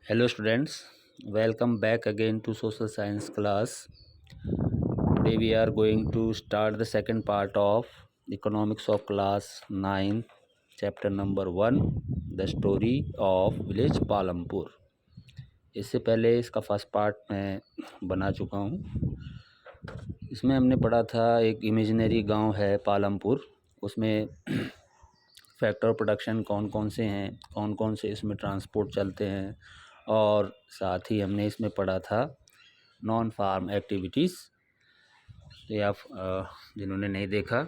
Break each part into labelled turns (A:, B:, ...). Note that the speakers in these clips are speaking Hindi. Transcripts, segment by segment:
A: Hello students, welcome back again to social science class. Today we are going to start the second part of economics of class 9, chapter number 1, the story of village Palampur. इससे पहले इसका फर्स्ट पार्ट मैं बना चुका हूँ। इसमें हमने पढ़ा था एक इमेजिनरी गांव है पालमपुर, उसमें फैक्टर प्रोडक्शन कौन कौन से हैं, कौन कौन से इसमें ट्रांसपोर्ट चलते हैं, और साथ ही हमने इसमें पढ़ा था नॉन फार्म एक्टिविटीज़। तो ये आप जिन्होंने नहीं देखा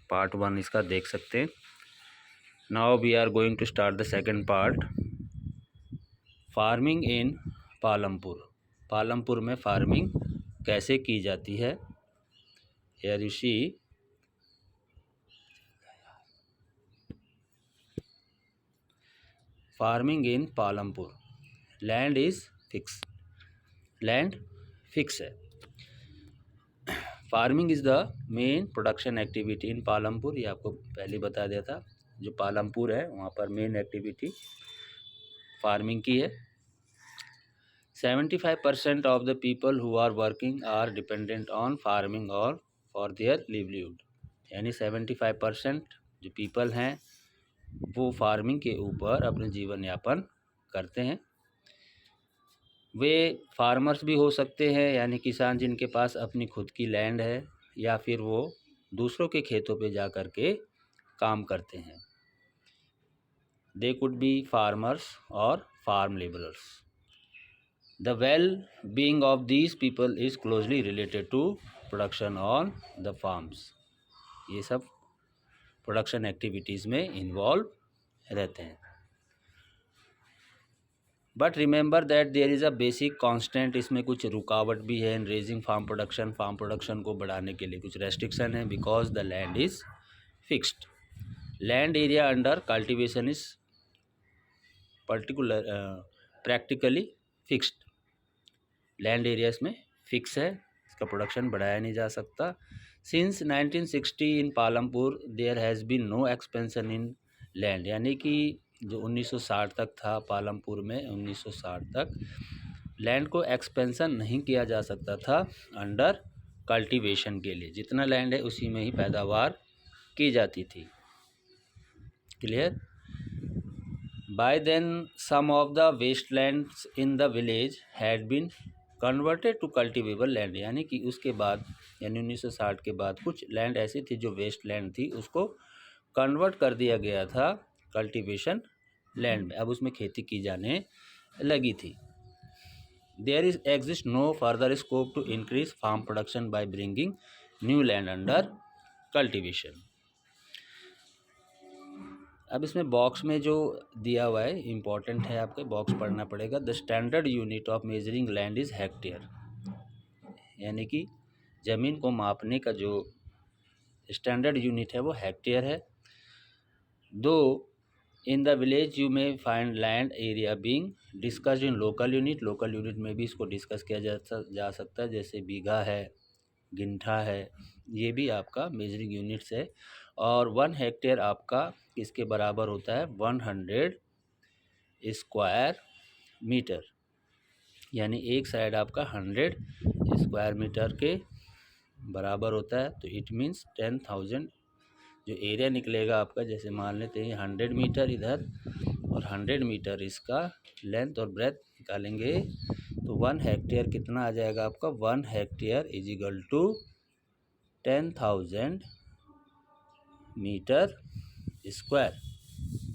A: पार्ट 1 इसका देख सकते हैं। Now we are going to start the second part, farming in Palampur. Palampur में फार्मिंग कैसे की जाती है। Here you see farming in Palampur. Land is fix, land fix है। Farming is the main production activity in Palampur. ये आपको पहले बता दिया था, जो पालमपुर है वहाँ पर मेन एक्टिविटी फार्मिंग की है। 75% of the people who are working are dependent on farming और फॉर देयर लिवलीहुड। यानी 75% जो पीपल हैं वो फार्मिंग के ऊपर अपने जीवन यापन करते हैं। वे फार्मर्स भी हो सकते हैं, यानी किसान जिनके पास अपनी खुद की लैंड है, या फिर वो दूसरों के खेतों पे जा कर के काम करते हैं। दे कुड बी फार्मर्स और farm labourers. The well being of these people is closely related to production on the farms. ये सब प्रोडक्शन एक्टिविटीज़ में इन्वॉल्व रहते हैं। But remember that there is a basic constant. इसमें कुछ रुकावट भी है in raising farm production. Farm production को बढ़ाने के लिए कुछ रेस्ट्रिक्शन है, because the land is fixed. Land area under cultivation is particular practically fixed. Land area इसमें फिक्स है, इसका प्रोडक्शन बढ़ाया नहीं जा सकता। Since 1960 in Palampur there has been no expansion in land. यानी कि जो 1960 तक था पालमपुर में, 1960 तक लैंड को एक्सपेंशन नहीं किया जा सकता था अंडर कल्टीवेशन के लिए। जितना लैंड है उसी में ही पैदावार की जाती थी। Clear. By then some of the wastelands in the village had been converted to cultivable land. यानी कि उसके बाद, यानी 1960 के बाद कुछ लैंड ऐसी थी जो वेस्ट लैंड थी, उसको कन्वर्ट कर दिया गया था कल्टीवेशन लैंड में। अब उसमें खेती की जाने लगी थी। There is exist no further scope to increase farm production by bringing new land under cultivation. अब इसमें बॉक्स में जो दिया हुआ है इम्पॉर्टेंट है, आपके बॉक्स पढ़ना पड़ेगा। The standard unit of measuring land is hectare. यानी कि ज़मीन को मापने का जो स्टैंडर्ड यूनिट है वो हेक्टेयर है। दो इन द विलेज यू में find land area being discussed in local unit. Local unit में भी इसको डिस्कस किया जा सकता है, जैसे बीघा है, गिंठा है, ये भी आपका मेजरिंग यूनिट्स है। और 1 हेक्टेयर आपका इसके बराबर होता है 100 स्क्वायर मीटर। यानी एक साइड आपका 100 स्क्वायर मीटर के बराबर होता है। तो इट मीन्स 10,000 जो एरिया निकलेगा आपका, जैसे मान लेते हैं 100 मीटर इधर और 100 मीटर इसका लेंथ और ब्रेथ निकालेंगे, तो 1 हेक्टेयर कितना आ जाएगा आपका। 1 hectare is equal to 10,000 metre square.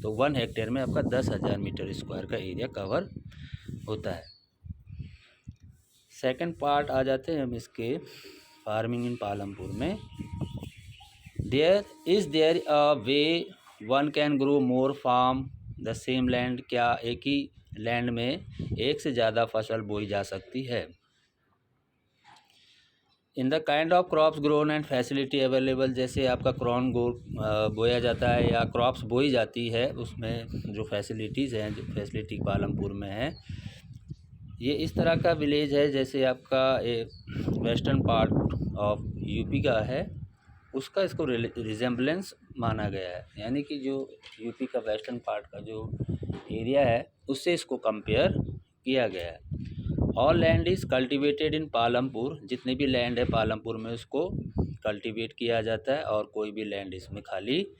A: तो 1 हेक्टेयर में आपका 10,000 मीटर स्क्वायर का एरिया कवर होता है। सेकंड पार्ट आ जाते हैं हम इसके, फार्मिंग इन पालमपुर में। There a way one can grow more farm the same land. क्या एक ही लैंड में एक से ज़्यादा फसल बोई जा सकती है। In the kind of crops grown and facility available. जैसे आपका क्रॉन बोया जाता है या क्रॉप्स बोई जाती है, उसमें जो फैसिलिटीज़ हैं, जो फैसिलिटी पालमपुर में है, ये इस तरह का विलेज है जैसे आपका एक वेस्टर्न पार्ट ऑफ यूपी का है, उसका इसको रिजेम्बलेंस माना गया है। यानी कि जो यूपी का वेस्टर्न पार्ट का जो एरिया है उससे इसको कंपेयर किया गया है। All land is cultivated in Palampur, जितने भी लैंड है पालमपुर में उसको कल्टीवेट किया जाता है और कोई भी लैंड इसमें खाली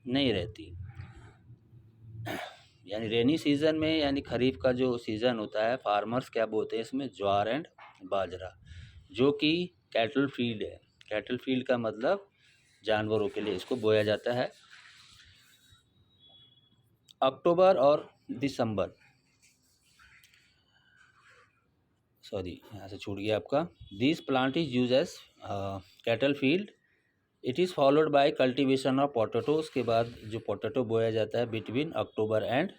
A: नहीं रहती। यानी रेनी सीज़न में, यानी खरीफ का जो सीज़न होता है, फार्मर्स क्या बोते हैं इसमें, ज्वार एंड बाजरा, जो कि कैटल फील्ड है। कैटल फील्ड का मतलब जानवरों के लिए इसको बोया जाता है। अक्टूबर और दिसंबर, सॉरी यहाँ से छूट गया आपका, this plant is use as cattle field. It is followed by cultivation of potato. उसके बाद जो पोटैटो बोया जाता है बिटवीन अक्टूबर एंड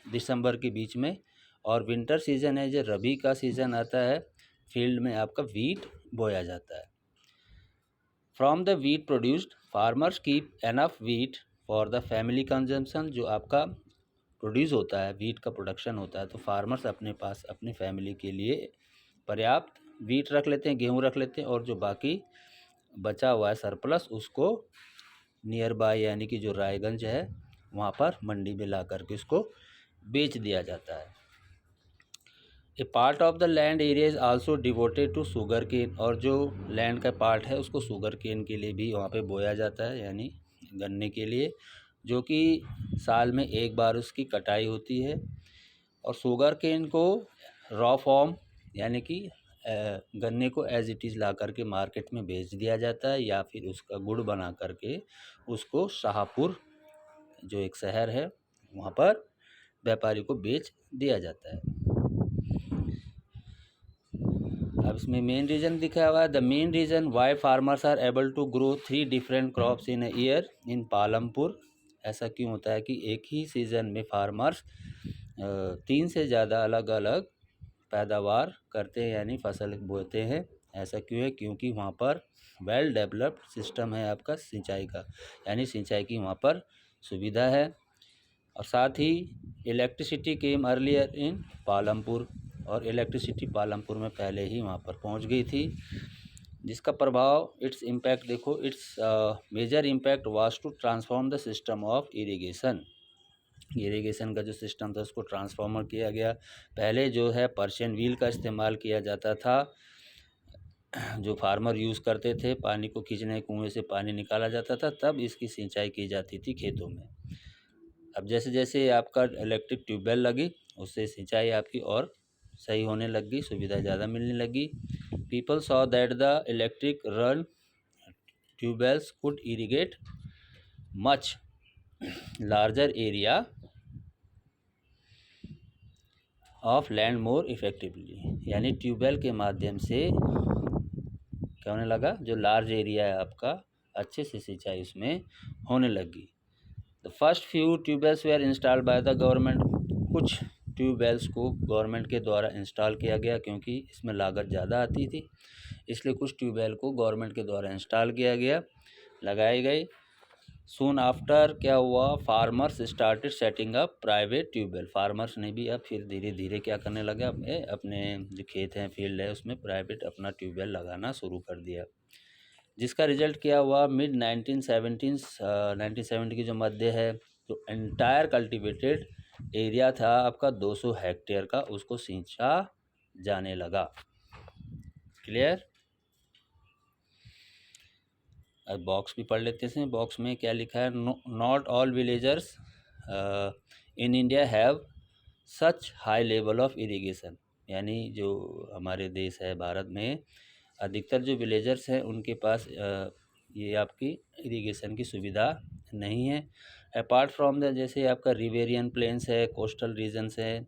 A: दिसंबर के बीच में। और विंटर सीजन है जो रबी का सीज़न आता है, फील्ड में आपका वीट बोया जाता है। From the wheat produced farmers keep enough wheat for the family consumption. जो आपका प्रोड्यूस होता है, वीट का प्रोडक्शन होता है, तो फार्मर्स अपने पास अपनी फैमिली के लिए पर्याप्त वीट रख लेते हैं, गेहूँ रख लेते हैं, और जो बाकी बचा हुआ है सरप्लस उसको नियर बाय यानी कि जो रायगंज है वहाँ पर मंडी में ला करके उसको बेच दिया जाता है। A part of the land area is also devoted to sugar cane. और जो लैंड का पार्ट है उसको शुगर केन के लिए भी वहाँ पे बोया जाता है, यानी गन्ने के लिए, जो कि साल में एक बार उसकी कटाई होती है। और शुगर केन को रॉ फॉर्म यानी कि गन्ने को एज इट इज़ ला करके मार्केट में बेच दिया जाता है, या फिर उसका गुड़ बना करके उसको शाहपुर जो एक शहर है वहाँ पर व्यापारी को बेच दिया जाता है। अब इसमें मेन रीज़न दिखा हुआ है, the main reason why farmers are able to grow 3 different crops in a year in Palampur. ऐसा क्यों होता है कि एक ही सीज़न में फार्मर्स 3 से ज़्यादा अलग अलग पैदावार करते हैं, यानी फसल बोते हैं। ऐसा क्यों है? क्योंकि वहाँ पर वेल डेवलप्ड सिस्टम है आपका सिंचाई का, यानी सिंचाई की वहाँ पर सुविधा है। और साथ ही electricity came earlier in Palampur, और इलेक्ट्रिसिटी पालमपुर में पहले ही वहाँ पर पहुँच गई थी, जिसका प्रभाव, इट्स इम्पैक्ट देखो, its major impact was to transform the system of irrigation. Irrigation का जो सिस्टम था उसको ट्रांसफॉर्मर किया गया। पहले जो है पर्शियन व्हील का इस्तेमाल किया जाता था, जो फार्मर यूज़ करते थे, पानी को खींचने, कुएं से पानी निकाला जाता था, तब इसकी सिंचाई की जाती थी खेतों में। अब जैसे जैसे आपका इलेक्ट्रिक ट्यूबवेल लगी, उससे सिंचाई आपकी और सही होने लग गई, सुविधा ज़्यादा मिलने लगी। People saw that the electric run tube wells could irrigate much larger area of land more effectively. यानी ट्यूबवेल के माध्यम से क्या होने लगा, जो लार्ज एरिया है आपका, अच्छे से सिंचाई उसमें होने लगी। The first few tubewells were installed by the government. कुछ ट्यूबवेल्स को गवर्नमेंट के द्वारा इंस्टॉल किया गया, क्योंकि इसमें लागत ज़्यादा आती थी, इसलिए कुछ ट्यूबवेल को गवर्नमेंट के द्वारा इंस्टॉल किया गया, लगाए गए। सून आफ्टर क्या हुआ, farmers started setting up private tubewell. Farmers ने भी अब फिर धीरे धीरे क्या करने लगे, अपने जो खेत हैं, फील्ड है, उसमें प्राइवेट अपना ट्यूबवेल लगाना शुरू कर दिया, जिसका रिजल्ट क्या हुआ, मिड 1970 की जो मध्य है, जो एंटायर कल्टिवेटेड एरिया था आपका 200 हेक्टेयर का, उसको सींचा जाने लगा। क्लियर? अब बॉक्स भी पढ़ लेते हैं। बॉक्स में क्या लिखा है, not all villagers in India have such high level of irrigation. यानी जो हमारे देश है भारत में, अधिकतर जो विलेजर्स हैं उनके पास ये आपकी इरिगेशन की सुविधा नहीं है। अपार्ट फ्रॉम द, जैसे आपका रिवेरियन प्लेन्स है, कोस्टल रीजन्स है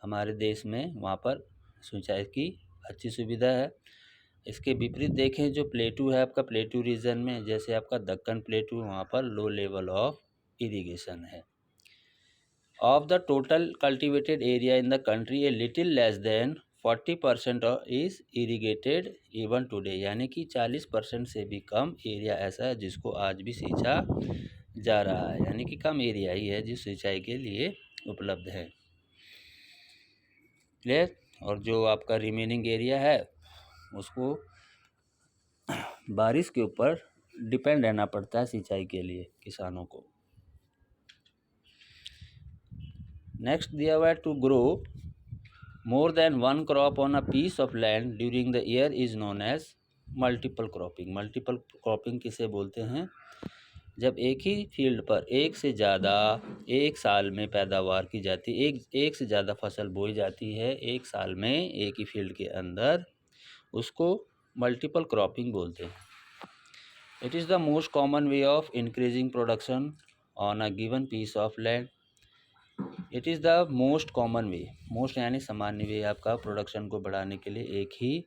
A: हमारे देश में, वहाँ पर सिंचाई की अच्छी सुविधा है। इसके विपरीत देखें, जो प्लेटू है आपका, प्लेटू रीजन में, जैसे आपका दक्कन प्लेटू, वहाँ पर लो लेवल ऑफ इरिगेशन है। Of the total cultivated area in the country, a little less than 40% is irrigated even today. यानी कि 40% से भी कम एरिया ऐसा है जिसको आज भी सींचा जा रहा है, यानी कि कम एरिया ही है जो सिंचाई के लिए उपलब्ध है। क्लियर? और जो आपका रिमेनिंग एरिया है उसको बारिश के ऊपर डिपेंड रहना पड़ता है सिंचाई के लिए किसानों को। नेक्स्ट दिया हुआ है to grow more than one crop on a piece of land during the year is known as multiple cropping. Multiple cropping किसे बोलते हैं? जब एक ही फील्ड पर एक से ज़्यादा एक साल में पैदावार की जाती है, एक से ज़्यादा फसल बोई जाती है एक साल में एक ही फील्ड के अंदर, उसको मल्टीपल क्रॉपिंग बोलते हैं। It is the most common way of increasing production on a given piece of land. It is the most common way, most यानी सामान्य वे आपका प्रोडक्शन को बढ़ाने के लिए, एक ही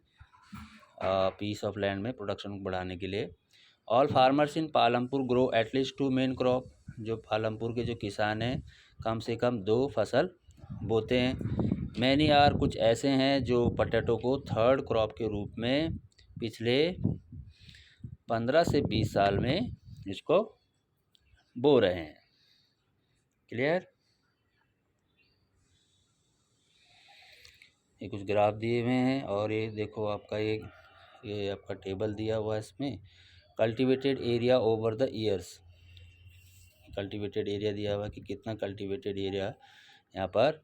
A: पीस ऑफ लैंड में प्रोडक्शन को बढ़ाने के लिए। All farmers in Palampur grow at least 2 main crop. जो पालमपुर के जो किसान हैं कम से कम 2 फसल बोते हैं। मैनी आर, कुछ ऐसे हैं जो पटेटो को थर्ड क्रॉप के रूप में पिछले 15 से 20 साल में इसको बो रहे हैं। क्लियर? ये कुछ ग्राफ दिए हुए हैं और ये देखो आपका ये आपका टेबल दिया हुआ है। इसमें cultivated area over the years, cultivated area दिया हुआ है कि कितना कल्टीवेटेड एरिया यहाँ पर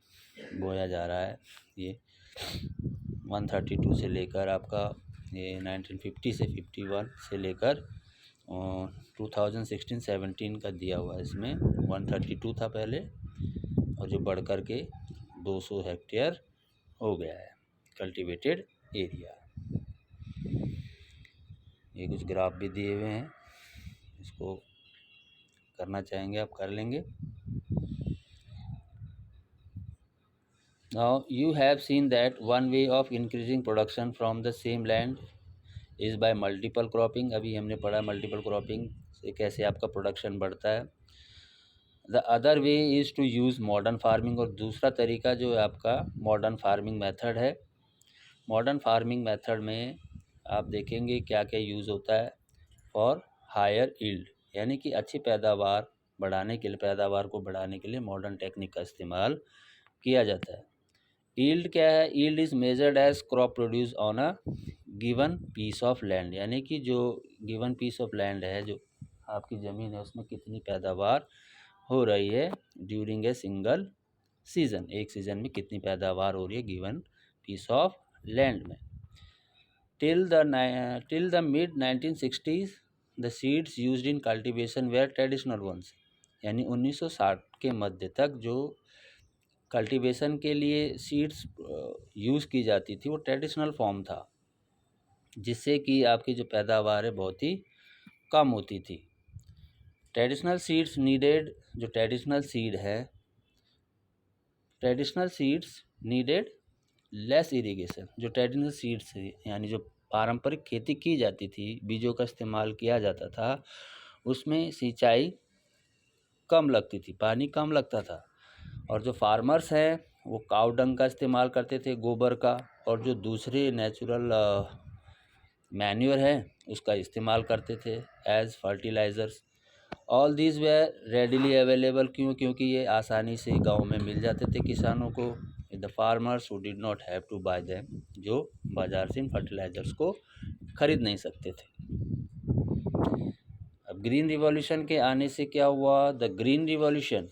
A: बोया जा रहा है। ये 132 से लेकर आपका ये 1950 से 51 से लेकर 2016-17 का दिया हुआ है। इसमें 132 था पहले और जो बढ़ कर के 200 हेक्टेयर हो गया है कल्टीवेटेड एरिया। ये कुछ ग्राफ भी दिए हुए हैं, इसको करना चाहेंगे आप कर लेंगे। Now you have seen that one way of increasing production from the same land is by multiple cropping। अभी हमने पढ़ा मल्टीपल क्रॉपिंग से कैसे आपका प्रोडक्शन बढ़ता है। The other way is to use modern farming, और दूसरा तरीका जो है आपका मॉडर्न फार्मिंग मेथड है। मॉडर्न फार्मिंग मेथड में आप देखेंगे क्या क्या यूज़ होता है फॉर हायर यील्ड, यानी कि अच्छी पैदावार बढ़ाने के लिए, पैदावार को बढ़ाने के लिए मॉडर्न टेक्निक का इस्तेमाल किया जाता है। यील्ड क्या है? Yield is measured as crop produce on a given piece of land, यानी कि जो गिवन पीस ऑफ लैंड है, जो आपकी ज़मीन है, उसमें कितनी पैदावार हो रही है ड्यूरिंग ए सिंगल सीज़न, एक सीज़न में कितनी पैदावार हो रही है गिवन पीस ऑफ लैंड में। Till the mid 1960s the seeds used in cultivation were traditional ones, यानी 1960 के मध्य तक जो कल्टीवेशन के लिए सीड्स यूज़ की जाती थी वो ट्रेडिशनल फॉर्म था, जिससे कि आपकी जो पैदावार है बहुत ही कम होती थी। ट्रेडिशनल सीड्स नीडेड, जो ट्रेडिशनल सीड है, traditional seeds needed less irrigation. जो ट्रेडिशनल सीड्स यानी जो पारंपरिक खेती की जाती थी, बीजों का इस्तेमाल किया जाता था, उसमें सिंचाई कम लगती थी, पानी कम लगता था। और जो फार्मर्स हैं वो काऊ डंग का इस्तेमाल करते थे, गोबर का, और जो दूसरे नेचुरल मैन्योर है उसका इस्तेमाल करते थे as fertilisers. All these were readily available, क्योंकि ये आसानी से गांव में मिल जाते थे किसानों को। The farmers who did not have to buy them, जो बाज़ार से इन फर्टिलाइज़र्स को खरीद नहीं सकते थे। अब ग्रीन रिवॉल्यूशन के आने से क्या हुआ? द ग्रीन रिवॉल्यूशन,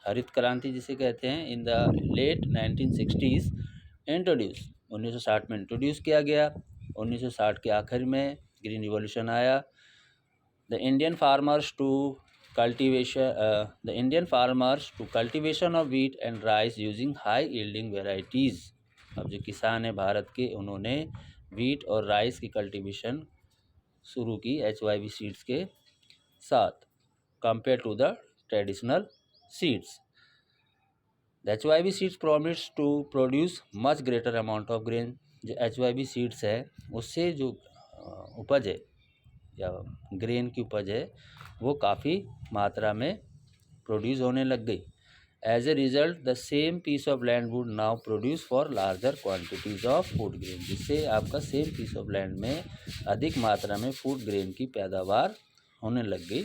A: हरित क्रांति जिसे कहते हैं, in the late 1960s introduce, 1960 में इंट्रोड्यूस किया गया। 1960 के आखिर में ग्रीन रिवॉल्यूशन आया। The Indian farmers to cultivation of wheat and rice using high yielding varieties. अब जो किसान हैं भारत के, उन्होंने व्हीट और राइस की कल्टीवेशन शुरू की HYV सीड्स के साथ, compare to the traditional seeds. The HYV seeds promise to produce much greater amount of grain। जो HYV seeds है उससे जो उपज है या ग्रेन की उपज है वो काफ़ी मात्रा में प्रोड्यूस होने लग गई। As a result the same piece of land would now produce for larger quantities of food grain, जिससे आपका सेम पीस ऑफ लैंड में अधिक मात्रा में फूड ग्रेन की पैदावार होने लग गई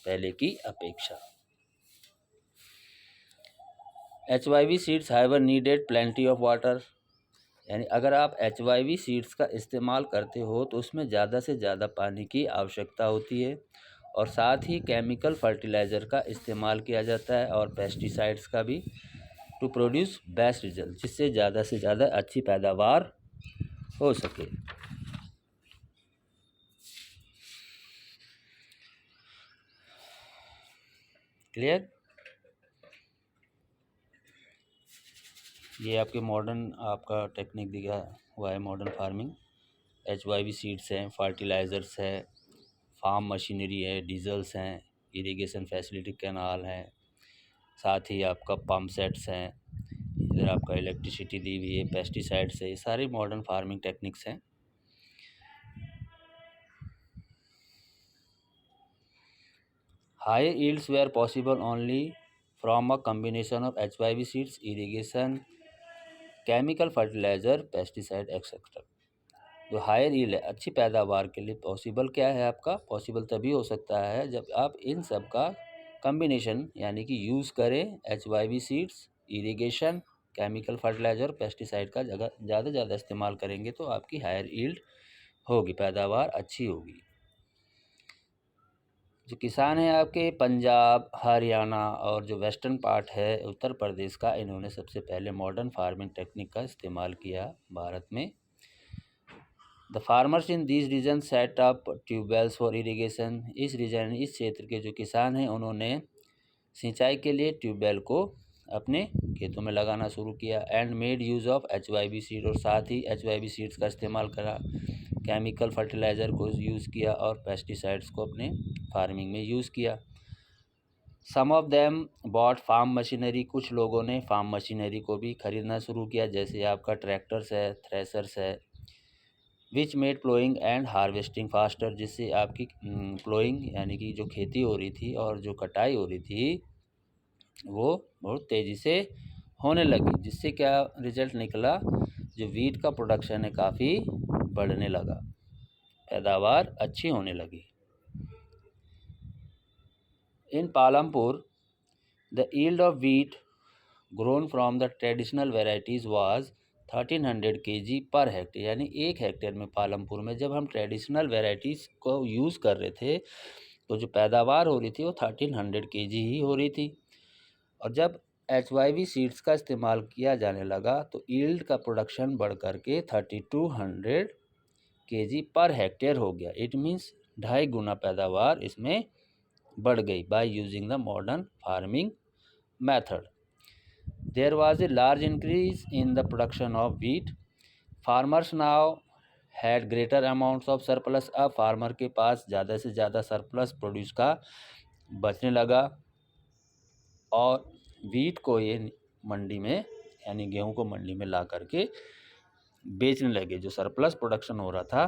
A: पहले की अपेक्षा। HYV seeds however needed plenty of water, यानी अगर आप HYV सीड्स का इस्तेमाल करते हो तो उसमें ज़्यादा से ज़्यादा पानी की आवश्यकता होती है, और साथ ही केमिकल फर्टिलाइज़र का इस्तेमाल किया जाता है और पेस्टिसाइड्स का भी टू प्रोड्यूस बेस्ट रिजल्ट, जिससे ज़्यादा से ज़्यादा अच्छी पैदावार हो सके। क्लियर? ये आपके मॉडर्न आपका टेक्निक दिया हुआ है, मॉडर्न फार्मिंग। HYV सीड्स हैं, फर्टिलाइज़र्स है, फार्म मशीनरी है, डीजल्स हैं, इरिगेशन फैसिलिटी कैनाल हैं, साथ ही आपका पम्प सेट्स हैं, इधर आपका इलेक्ट्रिसिटी दी हुई है, पेस्टिसाइड्स है, ये सारे मॉडर्न फार्मिंग टेक्निक्स हैं। High yields were possible only from a combination of HYV seeds, irrigation, chemical fertiliser, pesticide etcetera. जो हायर यील्ड है, अच्छी पैदावार के लिए पॉसिबल क्या है आपका? पॉसिबल तभी हो सकता है जब आप इन सब का कम्बिनेशन यानी कि यूज़ करें। HYV seeds, irrigation, chemical fertiliser, pesticide का ज़्यादा ज़्यादा इस्तेमाल करेंगे तो आपकी हायर यील्ड होगी, पैदावार अच्छी होगी। जो किसान हैं आपके पंजाब, हरियाणा और जो वेस्टर्न पार्ट है उत्तर प्रदेश का, इन्होंने सबसे पहले मॉडर्न फार्मिंग टेक्निक का इस्तेमाल किया भारत में। The farmers in this region set up tubewells for irrigation. इस क्षेत्र के जो किसान हैं उन्होंने सिंचाई के लिए ट्यूबवेल को अपने खेतों में लगाना शुरू किया। And made use of HYV seed, और साथ ही HYV सीड्स का इस्तेमाल करा। केमिकल फर्टिलाइज़र को यूज़ किया और पेस्टिसाइड्स को अपने फार्मिंग में यूज़ किया। Some of them bought farm machinery, कुछ लोगों ने फार्म मशीनरी को भी ख़रीदना शुरू किया, जैसे आपका ट्रैक्टर्स है, थ्रेसर्स है। Which made ploughing and harvesting faster, जिससे आपकी प्लोइंग यानी कि जो खेती हो रही थी और जो कटाई हो रही थी वो बहुत तेज़ी से होने लगी, जिससे क्या रिजल्ट निकला? जो वीट का प्रोडक्शन है काफ़ी बढ़ने लगा, पैदावार अच्छी होने लगी। In Palampur the yield of wheat grown from the traditional varieties was 1300 kg per hectare, यानी 1 हेक्टेयर में पालमपुर में जब हम ट्रेडिशनल वेराइटीज़ को यूज़ कर रहे थे तो जो पैदावार हो रही थी वो 1300 kg ही हो रही थी। और जब HYV सीड्स का इस्तेमाल किया जाने लगा तो यील्ड का प्रोडक्शन बढ़ कर के 3200 kg पर हेक्टेयर हो गया। इट मीन्स 2.5 गुना पैदावार इसमें बढ़ गई by using the modern farming method. There was a large increase in the production of wheat. Farmers now had greater amounts of surplus. अब फार्मर के पास ज़्यादा से ज़्यादा सरप्लस प्रोड्यूस का बचने लगा और वीट को ये मंडी में यानी गेहूं को मंडी में ला करके बेचने लगे। जो सरप्लस प्रोडक्शन हो रहा था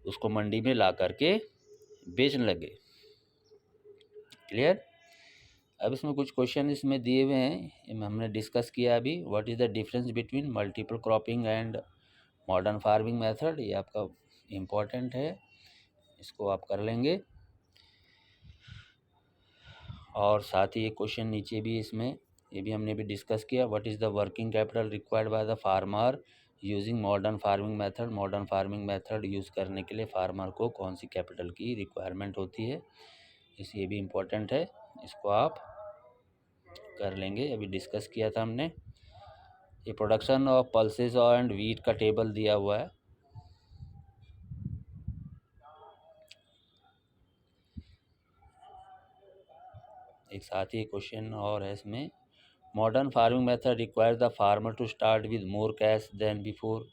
A: उसको मंडी में ला करके बेचने लगे। क्लियर? अब इसमें कुछ क्वेश्चन इसमें दिए हुए हैं, हमने डिस्कस किया अभी। What is the difference between multiple cropping and modern farming method, ये आपका इम्पोर्टेंट है, इसको आप कर लेंगे। और साथ ही एक क्वेश्चन नीचे भी इसमें ये भी हमने भी डिस्कस किया। What is the working capital required by the farmer using modern farming method. Modern farming method use करने के लिए फार्मर को कौन सी कैपिटल की रिक्वायरमेंट होती है, ये भी इम्पोर्टेंट है, इसको आप कर लेंगे, अभी डिस्कस किया था हमने। ये production of pulses and wheat का टेबल दिया हुआ है। एक साथ ही क्वेश्चन और है इसमें, modern farming method requires the farmer to start with more cash than before.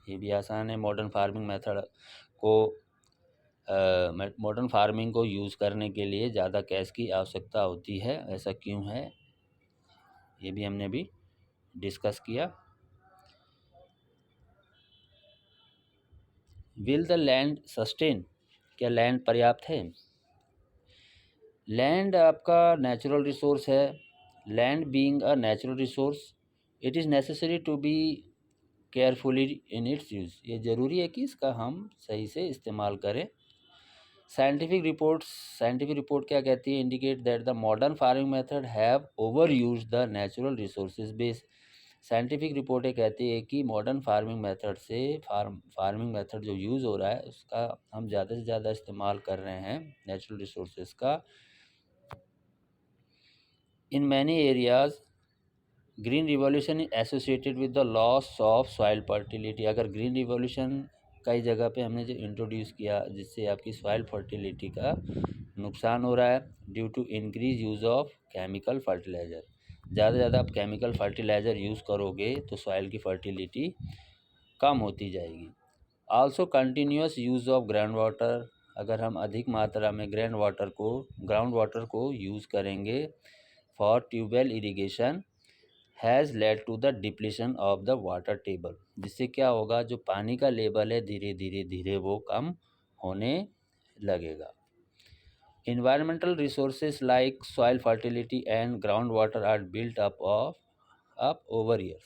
A: ये भी आसान है। मॉडर्न फार्मिंग मेथड को मॉडर्न फार्मिंग को यूज़ करने के लिए ज़्यादा कैश की आवश्यकता होती है, ऐसा क्यों है, ये भी हमने भी डिस्कस किया। विल द लैंड सस्टेन, क्या लैंड पर्याप्त है? लैंड आपका नेचुरल रिसोर्स है। Land being a natural resource, it is necessary to be carefully in its use. ये ज़रूरी है कि इसका हम सही से इस्तेमाल करें। साइंटिफिक रिपोर्ट क्या कहती है? Indicate that the modern farming method have over use the natural resources base. Scientific रिपोर्टें कहती है कि मॉडर्न फार्मिंग मेथड से फार्मिंग मेथड जो यूज़ हो रहा है उसका हम ज़्यादा से ज़्यादा इस्तेमाल कर रहे हैं नेचुरल रिसोर्सेज का। In many areas green revolution is associated with the loss of soil fertility. अगर ग्रीन रिवॉल्यूशन कई जगह पे हमने जो इंट्रोड्यूस किया जिससे आपकी सॉइल फर्टिलिटी का नुकसान हो रहा है due to increase use of chemical fertiliser. ज़्यादा से ज़्यादा आप केमिकल फर्टिलाइज़र यूज़ करोगे तो सॉइल की फर्टिलिटी कम होती जाएगी। Also continuous use of ground water. अगर हम अधिक मात्रा में ग्राउंड वाटर को यूज़ करेंगे for tubewell irrigation has led to the depletion of the water table. जिससे क्या होगा, जो पानी का लेवल है धीरे धीरे धीरे वो कम होने लगेगा। Environmental resources like soil fertility and groundwater are built up over years.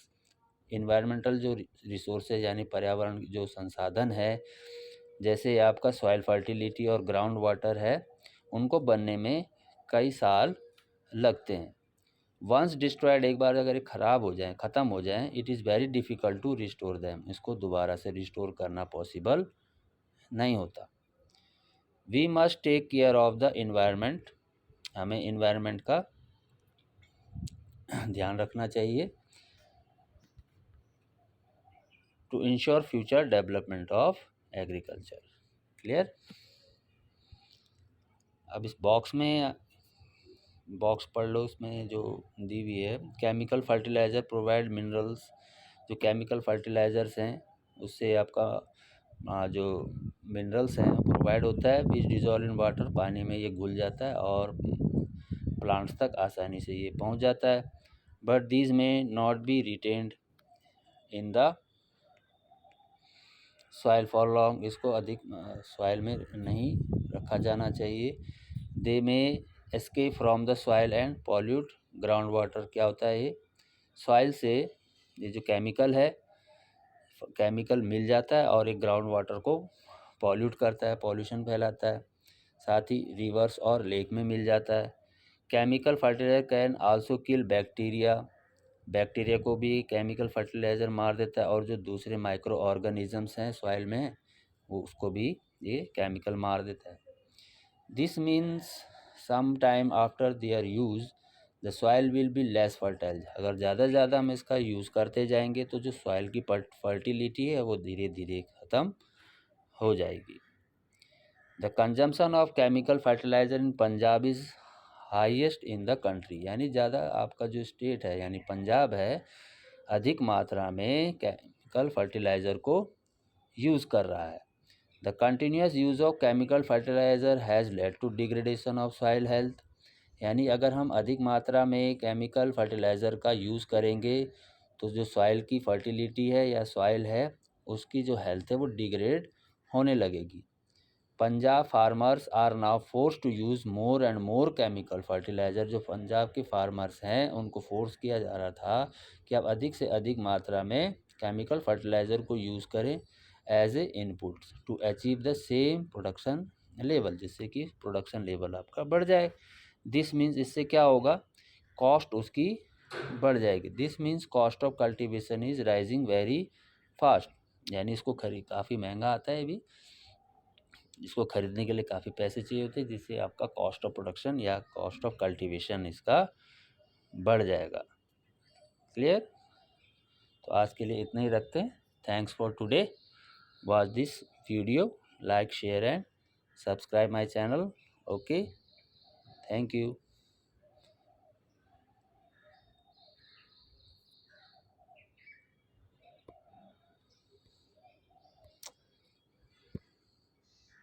A: Environmental जो resources यानी पर्यावरण जो संसाधन है जैसे आपका सॉइल फर्टिलिटी और ग्राउंड वाटर है उनको बनने में कई साल लगते हैं। वंस डिस्ट्रॉयड, एक बार अगर ये ख़राब हो जाए, ख़त्म हो जाए, it is very difficult to restore them. इसको दोबारा से रिस्टोर करना पॉसिबल नहीं होता। We must take care of the environment. हमें इन्वायरमेंट का ध्यान रखना चाहिए to ensure future development of agriculture. Clear. अब इस बॉक्स पढ़ लो, इसमें जो दी हुई है केमिकल फर्टिलाइज़र प्रोवाइड मिनरल्स। जो केमिकल फर्टिलाइज़र्स हैं उससे आपका जो मिनरल्स हैं प्रोवाइड होता है। विच डिजॉल्व इन वाटर, पानी में ये घुल जाता है और प्लांट्स तक आसानी से ये पहुंच जाता है। बट दीज में not be retained in the soil for long. इसको अधिक सॉइल में नहीं रखा जाना चाहिए। दे में escape from the soil and pollute ground water. क्या होता है, ये सॉइल से ये जो केमिकल मिल जाता है और एक ग्राउंड वाटर को पॉल्यूट करता है, पॉल्यूशन फैलाता है। साथ ही रिवर्स और लेक में मिल जाता है। Chemical fertiliser can also kill bacteria को भी केमिकल फर्टिलाइज़र मार देता है, और जो दूसरे माइक्रो ऑर्गेनिजम्स हैं सॉइल में वो उसको भी ये केमिकल मार देता है। This means some time after their use the soil will be less fertile. अगर ज़्यादा से ज़्यादा हम इसका यूज़ करते जाएंगे तो जो सॉइल की फर्टिलिटी है वो धीरे धीरे ख़त्म हो जाएगी। The consumption of chemical fertiliser in Punjab is highest in the country. यानी ज़्यादा आपका जो स्टेट है यानी पंजाब है अधिक मात्रा में केमिकल फर्टिलाइज़र को यूज़ कर रहा है। The continuous use of chemical fertiliser has led to degradation of soil health. यानी अगर हम अधिक मात्रा में केमिकल फर्टिलाइज़र का यूज़ करेंगे तो जो सॉइल की फर्टिलिटी है या सॉइल है उसकी जो हेल्थ है वो डिग्रेड होने लगेगी। Punjab farmers are now force to use more and more chemical fertiliser. जो पंजाब के फार्मर्स हैं उनको फोर्स किया जा रहा था कि आप अधिक से अधिक मात्रा में केमिकल फर्टिलाइज़र को यूज़ करें as a input to achieve the same production level, जिससे कि प्रोडक्शन लेवल आपका बढ़ जाए। दिस मीन्स, इससे क्या होगा, कॉस्ट उसकी बढ़ जाएगी। This means cost of cultivation is rising very fast. यानी इसको काफ़ी महंगा आता है अभी, इसको खरीदने के लिए काफ़ी पैसे चाहिए होते हैं, जिससे आपका कॉस्ट ऑफ प्रोडक्शन या कॉस्ट ऑफ कल्टीवेशन इसका बढ़ जाएगा। क्लियर। तो आज के लिए इतना ही रखते हैं। Thanks for today. Watch this video, like share and subscribe my channel. Okay, thank you.